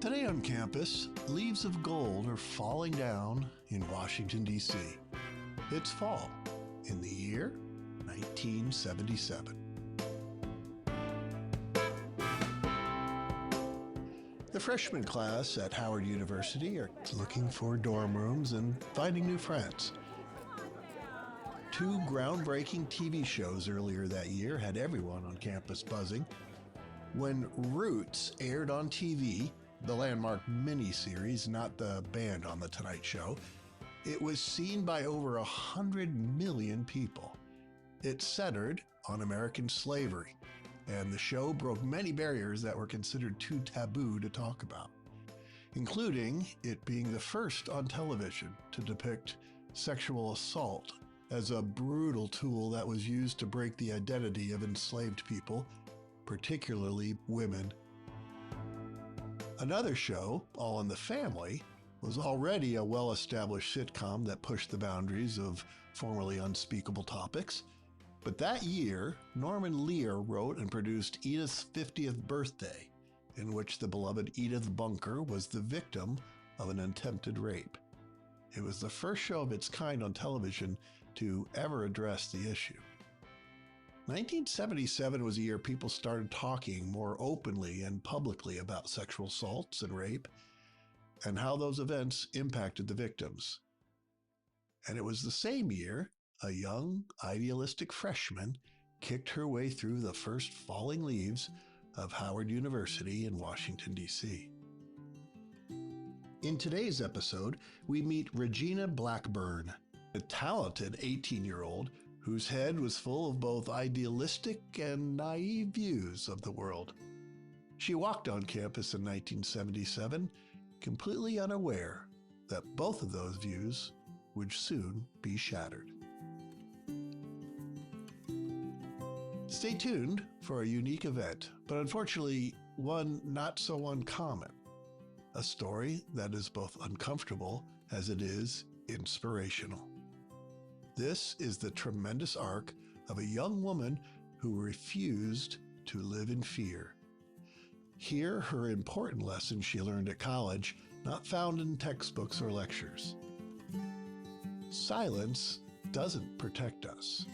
Today on campus, leaves of gold are falling down in Washington, D.C. It's fall in the year 1977. The freshman class at Howard University are looking for dorm rooms and finding new friends. Two groundbreaking TV shows earlier that year had everyone on campus buzzing. When Roots aired on TV, the landmark miniseries, not the band on The Tonight Show, it was seen by over 100 million people. It centered on American slavery, and the show broke many barriers that were considered too taboo to talk about, including it being the first on television to depict sexual assault as a brutal tool that was used to break the identity of enslaved people, particularly women. Another show, All in the Family, was already a well-established sitcom that pushed the boundaries of formerly unspeakable topics. But that year, Norman Lear wrote and produced Edith's 50th Birthday, in which the beloved Edith Bunker was the victim of an attempted rape. It was the first show of its kind on television to ever address the issue. 1977 was a year people started talking more openly and publicly about sexual assaults and rape, and how those events impacted the victims. And it was the same year a young, idealistic freshman kicked her way through the first falling leaves of Howard University in Washington, D.C. In today's episode, we meet Regina Blackburn, a talented 18-year-old whose head was full of both idealistic and naive views of the world. She walked on campus in 1977, completely unaware that both of those views would soon be shattered. Stay tuned for a unique event, but unfortunately, one not so uncommon. A story that is both uncomfortable as it is inspirational. This is the tremendous arc of a young woman who refused to live in fear. Hear her important lessons she learned at college, not found in textbooks or lectures. Silence doesn't protect us.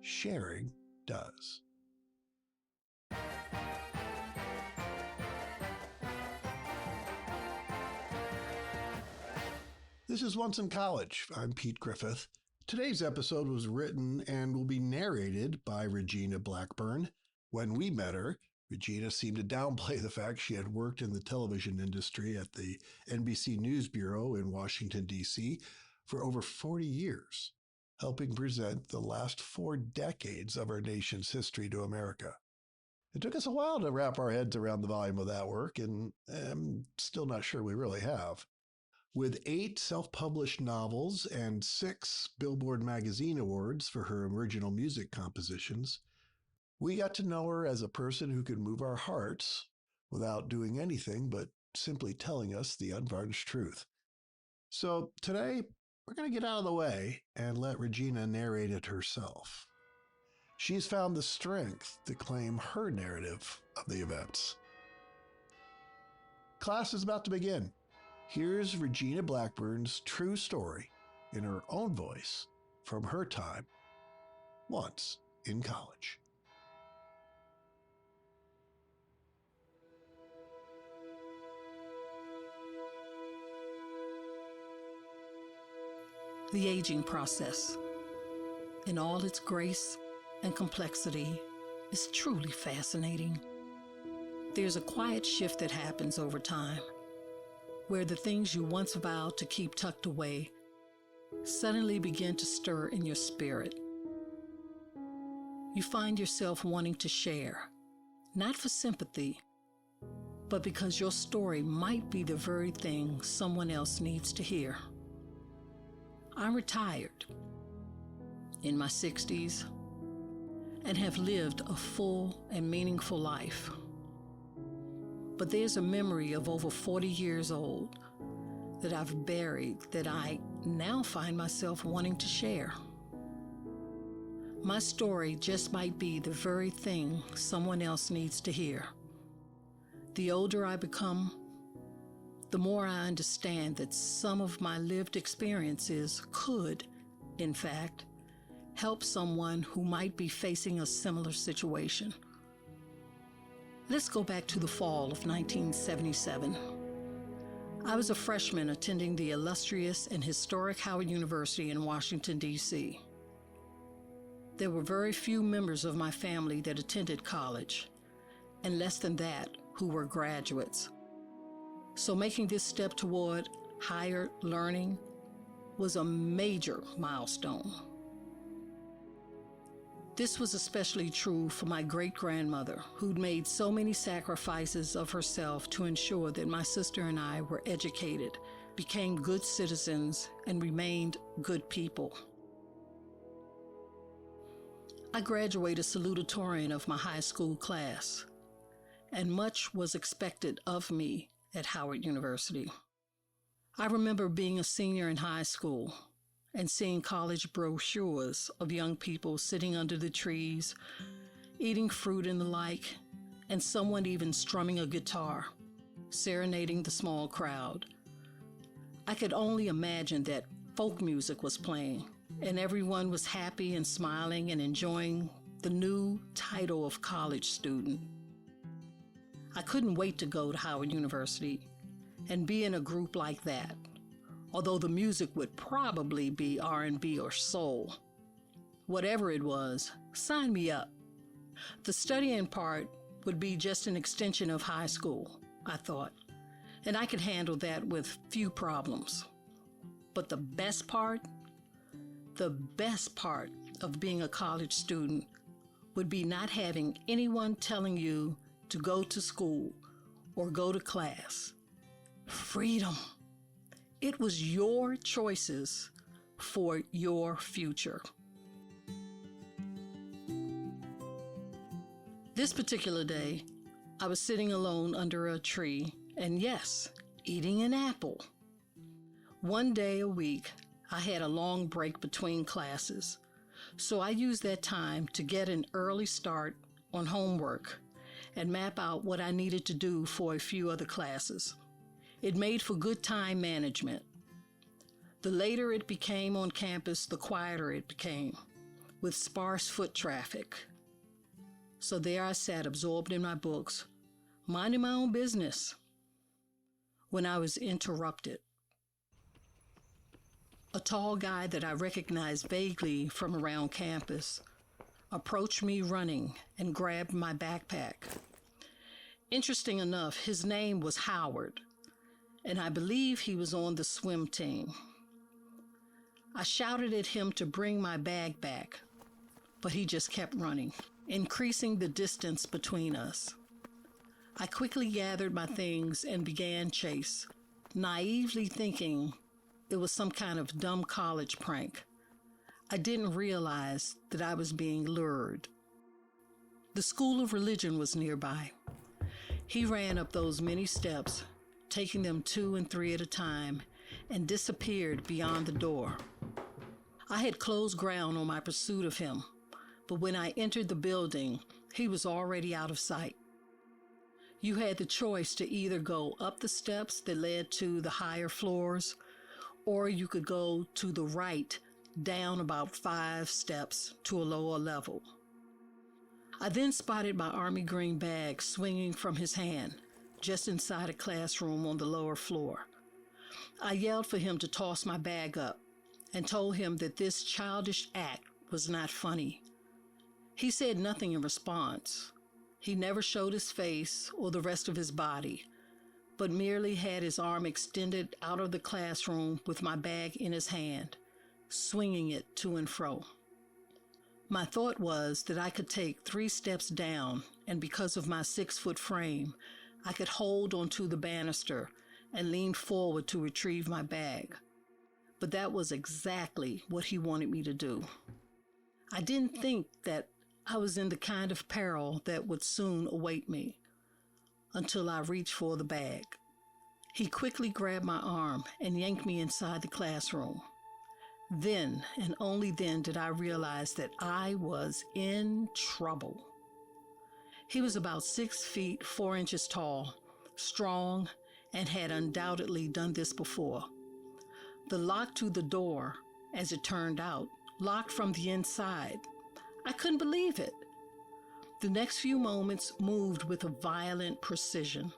Sharing does. This is Once in College. I'm Pete Griffith. Today's episode was written and will be narrated by Regina Blackburn. When we met her, Regina seemed to downplay the fact she had worked in the television industry at the NBC News Bureau in Washington, D.C. for over 40 years, helping present the last 4 decades of our nation's history to America. It took us a while to wrap our heads around the volume of that work, and I'm still not sure we really have. With 8 self-published novels and 6 Billboard Magazine awards for her original music compositions, we got to know her as a person who could move our hearts without doing anything but simply telling us the unvarnished truth. So today, we're going to get out of the way and let Regina narrate it herself. She's found the strength to claim her narrative of the events. Class is about to begin. Here's Regina Blackburn's true story in her own voice from her time once in college. The aging process, in all its grace and complexity, is truly fascinating. There's a quiet shift that happens over time, where the things you once vowed to keep tucked away suddenly begin to stir in your spirit. You find yourself wanting to share, not for sympathy, but because your story might be the very thing someone else needs to hear. I'm retired, in my 60s, and have lived a full and meaningful life. But there's a memory of over 40 years old that I've buried that I now find myself wanting to share. My story just might be the very thing someone else needs to hear. The older I become, the more I understand that some of my lived experiences could, in fact, help someone who might be facing a similar situation. Let's go back to the fall of 1977. I was a freshman attending the illustrious and historic Howard University in Washington, D.C. There were very few members of my family that attended college, and less than that who were graduates. So making this step toward higher learning was a major milestone. This was especially true for my great-grandmother, who'd made so many sacrifices of herself to ensure that my sister and I were educated, became good citizens, and remained good people. I graduated salutatorian of my high school class, and much was expected of me at Howard University. I remember being a senior in high school and seeing college brochures of young people sitting under the trees, eating fruit and the like, and someone even strumming a guitar, serenading the small crowd. I could only imagine that folk music was playing, and everyone was happy and smiling and enjoying the new title of college student. I couldn't wait to go to Howard University and be in a group like that, although the music would probably be R&B or soul. Whatever it was, sign me up. The studying part would be just an extension of high school, I thought, and I could handle that with few problems. But the best part of being a college student would be not having anyone telling you to go to school or go to class. Freedom. It was your choices for your future. This particular day, I was sitting alone under a tree and, yes, eating an apple. One day a week, I had a long break between classes, so I used that time to get an early start on homework and map out what I needed to do for a few other classes. It made for good time management. The later it became on campus, the quieter it became, with sparse foot traffic. So there I sat, absorbed in my books, minding my own business, when I was interrupted. A tall guy that I recognized vaguely from around campus approached me running and grabbed my backpack. Interesting enough, his name was Howard, and I believe he was on the swim team. I shouted at him to bring my bag back, but he just kept running, increasing the distance between us. I quickly gathered my things and began chase, naively thinking it was some kind of dumb college prank. I didn't realize that I was being lured. The School of Religion was nearby. He ran up those many steps, taking them 2 and 3 at a time, and disappeared beyond the door. I had closed ground on my pursuit of him, but when I entered the building, he was already out of sight. You had the choice to either go up the steps that led to the higher floors, or you could go to the right, down about 5 steps to a lower level. I then spotted my army green bag swinging from his hand, just inside a classroom on the lower floor. I yelled for him to toss my bag up and told him that this childish act was not funny. He said nothing in response. He never showed his face or the rest of his body, but merely had his arm extended out of the classroom with my bag in his hand, swinging it to and fro. My thought was that I could take 3 steps down, and because of my 6-foot frame, I could hold onto the banister and lean forward to retrieve my bag. But that was exactly what he wanted me to do. I didn't think that I was in the kind of peril that would soon await me until I reached for the bag. He quickly grabbed my arm and yanked me inside the classroom. Then, and only then, did I realize that I was in trouble. He was about 6 feet 4 inches tall, strong, and had undoubtedly done this before. The lock to the door, as it turned out, locked from the inside. I couldn't believe it. The next few moments moved with a violent precision.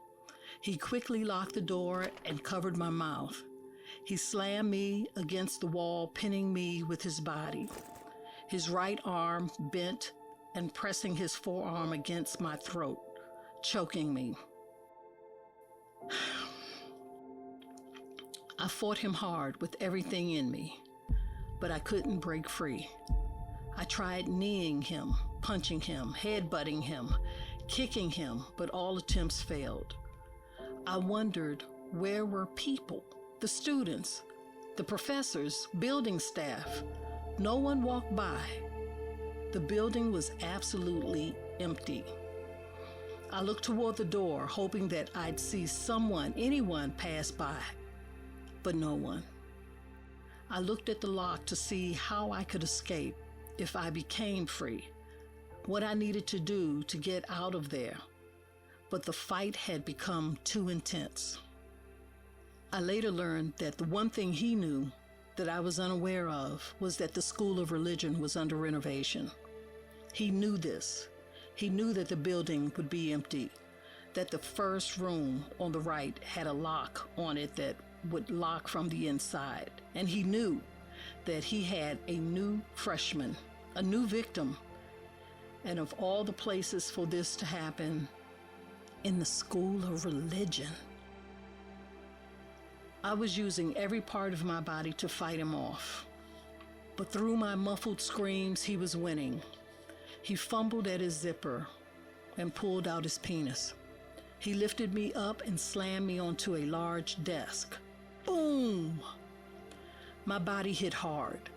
He quickly locked the door and covered my mouth. He slammed me against the wall, pinning me with his body. His right arm bent and pressing his forearm against my throat, choking me. I fought him hard with everything in me, but I couldn't break free. I tried kneeing him, punching him, headbutting him, kicking him, but all attempts failed. I wondered, where were people, the students, the professors, building staff? No one walked by. The building was absolutely empty. I looked toward the door, hoping that I'd see someone, anyone pass by, but no one. I looked at the lock to see how I could escape if I became free, what I needed to do to get out of there, but the fight had become too intense. I later learned that the one thing he knew that I was unaware of was that the School of Religion was under renovation. He knew this. He knew that the building would be empty, that the first room on the right had a lock on it that would lock from the inside. And he knew that he had a new freshman, a new victim, and of all the places for this to happen, in the School of Religion. I was using every part of my body to fight him off. But through my muffled screams, he was winning. He fumbled at his zipper and pulled out his penis. He lifted me up and slammed me onto a large desk. Boom! My body hit hard,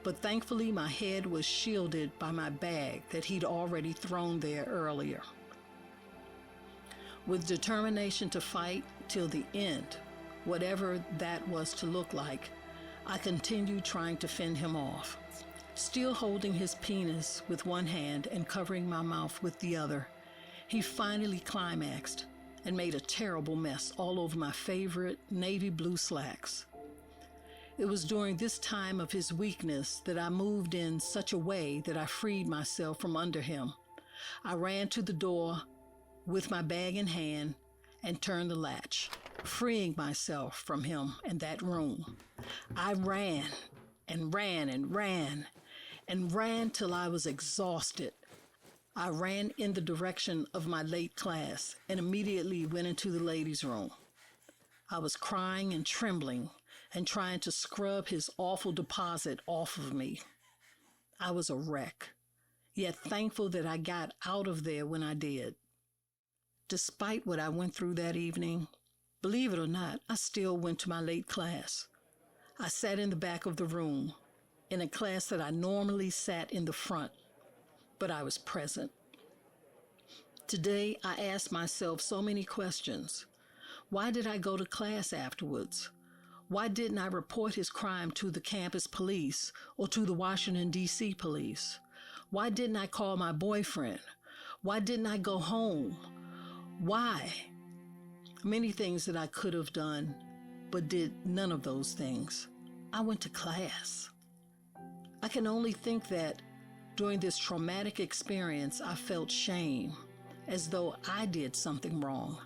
but thankfully my head was shielded by my bag that he'd already thrown there earlier. With determination to fight till the end, whatever that was to look like, I continued trying to fend him off. Still holding his penis with one hand and covering my mouth with the other, he finally climaxed and made a terrible mess all over my favorite navy blue slacks. It was during this time of his weakness that I moved in such a way that I freed myself from under him. I ran to the door with my bag in hand and turned the latch, freeing myself from him and that room. I ran and ran and ran and ran till I was exhausted. I ran in the direction of my late class and immediately went into the ladies' room. I was crying and trembling and trying to scrub his awful deposit off of me. I was a wreck, yet thankful that I got out of there when I did. Despite what I went through that evening, believe it or not, I still went to my late class. I sat in the back of the room, in a class that I normally sat in the front, but I was present. Today, I asked myself so many questions. Why did I go to class afterwards? Why didn't I report his crime to the campus police or to the Washington, D.C. police? Why didn't I call my boyfriend? Why didn't I go home? Why? Many things that I could have done, but did none of those things. I went to class. I can only think that during this traumatic experience, I felt shame, as though I did something wrong.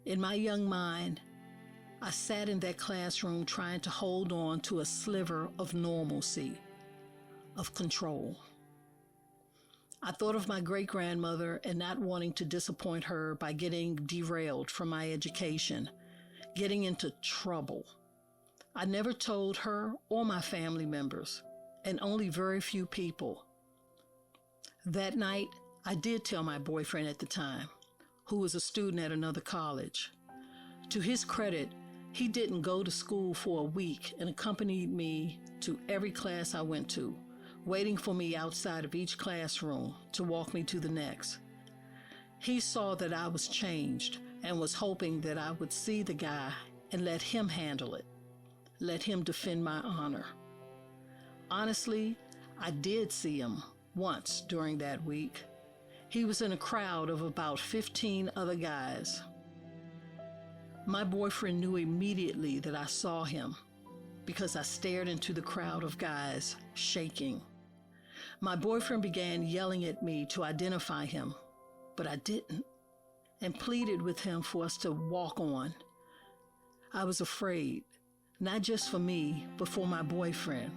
In my young mind, I sat in that classroom trying to hold on to a sliver of normalcy, of control. I thought of my great-grandmother and not wanting to disappoint her by getting derailed from my education, getting into trouble. I never told her or my family members, and only very few people. That night, I did tell my boyfriend at the time, who was a student at another college. To his credit, he didn't go to school for a week and accompanied me to every class I went to, waiting for me outside of each classroom to walk me to the next. He saw that I was changed and was hoping that I would see the guy and let him handle it, let him defend my honor. Honestly, I did see him once during that week. He was in a crowd of about 15 other guys. My boyfriend knew immediately that I saw him because I stared into the crowd of guys, shaking. My boyfriend began yelling at me to identify him, but I didn't, and pleaded with him for us to walk on. I was afraid, not just for me, but for my boyfriend.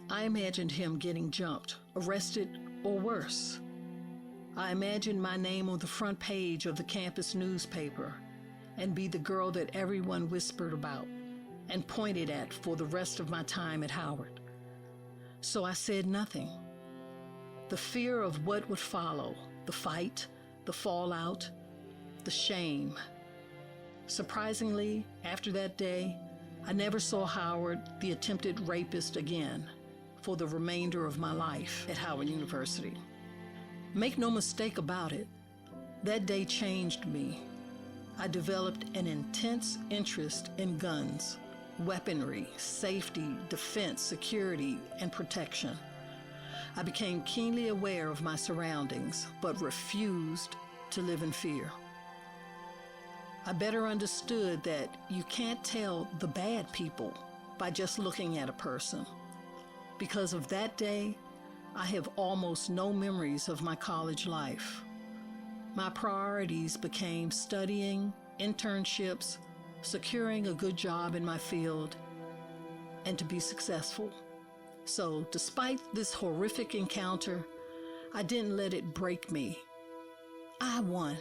I imagined him getting jumped, arrested, or worse. I imagined my name on the front page of the campus newspaper and be the girl that everyone whispered about and pointed at for the rest of my time at Howard. So I said nothing. The fear of what would follow, the fight, the fallout, the shame. Surprisingly, after that day, I never saw Howard, the attempted rapist, again for the remainder of my life at Howard University. Make no mistake about it, that day changed me. I developed an intense interest in guns, weaponry, safety, defense, security, and protection. I became keenly aware of my surroundings, but refused to live in fear. I better understood that you can't tell the bad people by just looking at a person. Because of that day, I have almost no memories of my college life. My priorities became studying, internships, securing a good job in my field, and to be successful. So, despite this horrific encounter, I didn't let it break me. I won.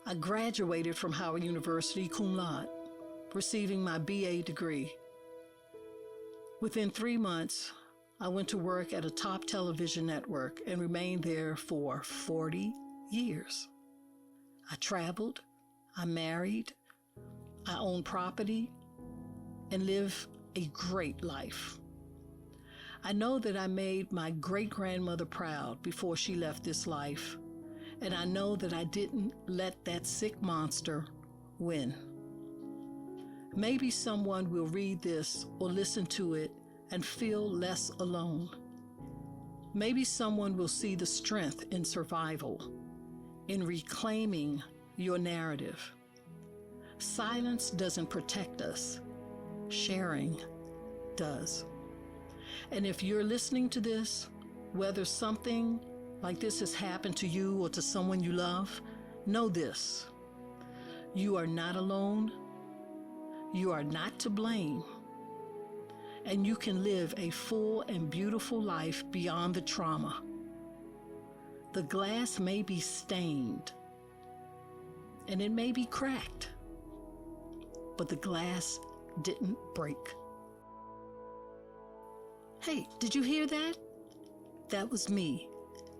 I graduated from Howard University cum laude, receiving my BA degree. Within 3 months, I went to work at a top television network and remained there for 40 years. I traveled, I married, I owned property, and lived a great life. I know that I made my great-grandmother proud before she left this life, and I know that I didn't let that sick monster win. Maybe someone will read this or listen to it and feel less alone. Maybe someone will see the strength in survival, in reclaiming your narrative. Silence doesn't protect us. Sharing does. And if you're listening to this, whether something like this has happened to you or to someone you love, know this: you are not alone, you are not to blame, and you can live a full and beautiful life beyond the trauma. The glass may be stained, and it may be cracked, but the glass didn't break. Hey, did you hear that? That was me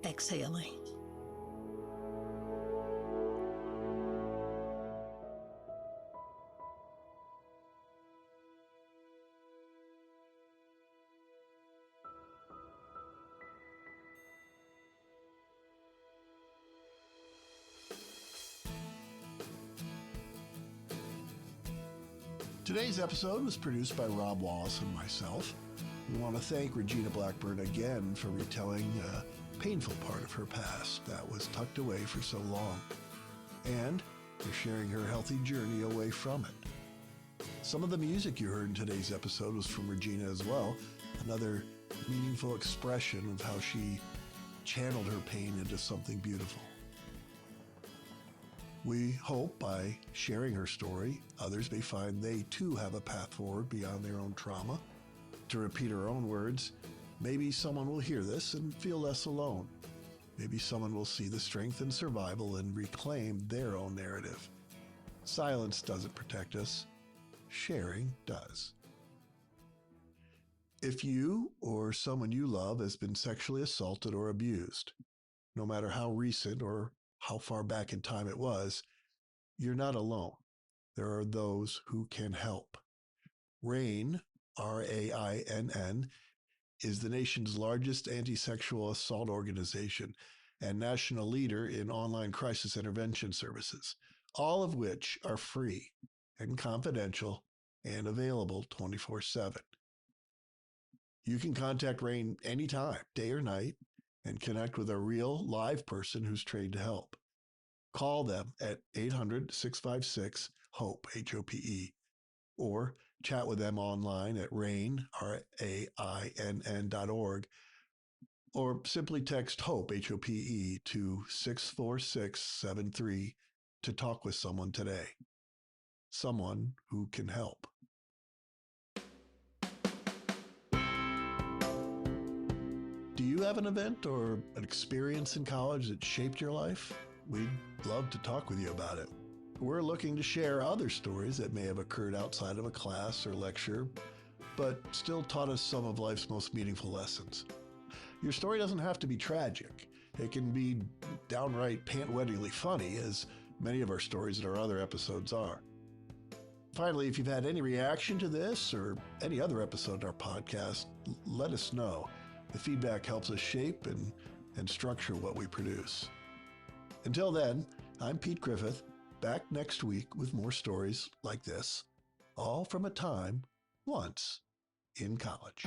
exhaling. Today's episode was produced by Rob Wallace and myself. We want to thank Regina Blackburn again for retelling a painful part of her past that was tucked away for so long, and for sharing her healthy journey away from it. Some of the music you heard in today's episode was from Regina as well, another meaningful expression of how she channeled her pain into something beautiful. We hope by sharing her story, others may find they too have a path forward beyond their own trauma. To repeat her own words, maybe someone will hear this and feel less alone. Maybe someone will see the strength in survival and reclaim their own narrative. Silence doesn't protect us. Sharing does. If you or someone you love has been sexually assaulted or abused, no matter how recent or how far back in time it was, you're not alone. There are those who can help. RAINN, RAINN, is the nation's largest anti-sexual assault organization and national leader in online crisis intervention services, all of which are free and confidential and available 24/7. You can contact RAINN anytime, day or night, and connect with a real live person who's trained to help. Call them at 800-656-HOPE, H-O-P-E, or chat with them online at RAINN, RAINN.org, or simply text HOPE, H-O-P-E, to 64673 to talk with someone today. Someone who can help. Do you have an event or an experience in college that shaped your life? We'd love to talk with you about it. We're looking to share other stories that may have occurred outside of a class or lecture, but still taught us some of life's most meaningful lessons. Your story doesn't have to be tragic. It can be downright pant-wettingly funny, as many of our stories in our other episodes are. Finally, if you've had any reaction to this or any other episode in our podcast, let us know. The feedback helps us shape and structure what we produce. Until then, I'm Pete Griffith, back next week with more stories like this, all from a time once in college.